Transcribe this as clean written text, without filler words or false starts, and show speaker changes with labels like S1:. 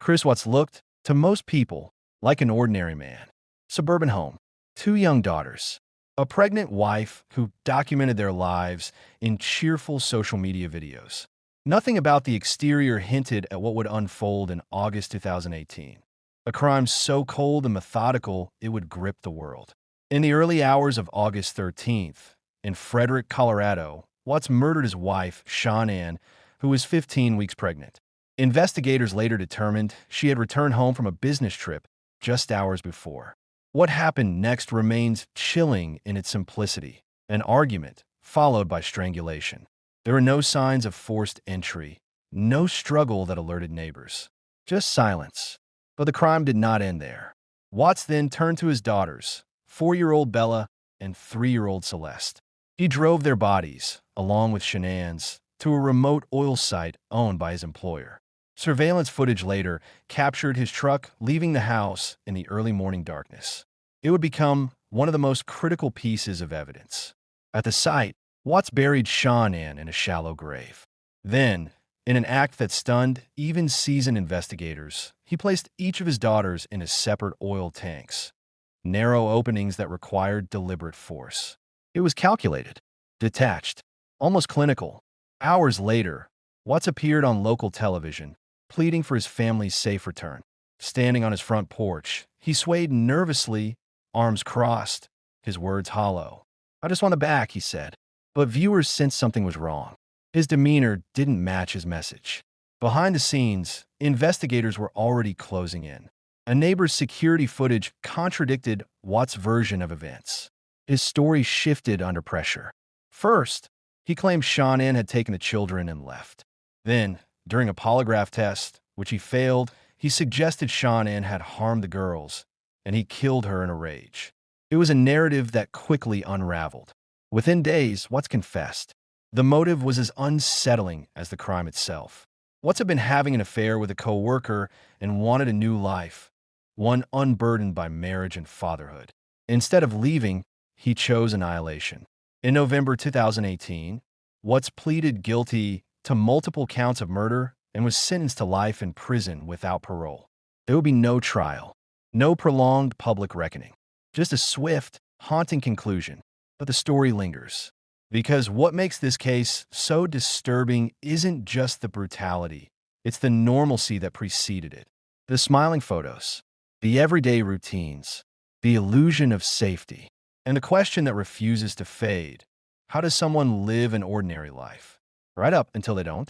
S1: Chris Watts looked, to most people, like an ordinary man. Suburban home, two young daughters, a pregnant wife who documented their lives in cheerful social media videos. Nothing about the exterior hinted at what would unfold in August 2018. A crime so cold and methodical it would grip the world. In the early hours of August 13th, in Frederick, Colorado, Watts murdered his wife, Sean Ann, who was 15 weeks pregnant. Investigators later determined she had returned home from a business trip just hours before. What happened next remains chilling in its simplicity: an argument followed by strangulation. There were no signs of forced entry, no struggle that alerted neighbors, just silence. But the crime did not end there. Watts then turned to his daughters, 4-year-old Bella and 3-year-old Celeste. He drove their bodies, along with Shanann's, to a remote oil site owned by his employer. Surveillance footage later captured his truck leaving the house in the early morning darkness. It would become one of the most critical pieces of evidence. At the site, Watts buried Sean Ann in a shallow grave. Then, in an act that stunned even seasoned investigators, he placed each of his daughters in separate oil tanks, narrow openings that required deliberate force. It was calculated, detached, almost clinical. Hours later, Watts appeared on local television, pleading for his family's safe return. Standing on his front porch, he swayed nervously, arms crossed, his words hollow. "I just want it back," he said. But viewers sensed something was wrong. His demeanor didn't match his message. Behind the scenes, investigators were already closing in. A neighbor's security footage contradicted Watts' version of events. His story shifted under pressure. First, he claimed Sean Ann had taken the children and left. Then, during a polygraph test, which he failed, he suggested Sean Ann had harmed the girls, and he killed her in a rage. It was a narrative that quickly unraveled. Within days, Watts confessed. The motive was as unsettling as the crime itself. Watts had been having an affair with a co-worker and wanted a new life, one unburdened by marriage and fatherhood. Instead of leaving, he chose annihilation. In November 2018, Watts pleaded guilty to multiple counts of murder and was sentenced to life in prison without parole. There would be no trial, no prolonged public reckoning, just a swift, haunting conclusion. But the story lingers. Because what makes this case so disturbing isn't just the brutality, it's the normalcy that preceded it. The smiling photos, the everyday routines, the illusion of safety, and the question that refuses to fade: how does someone live an ordinary life? Right up until they don't.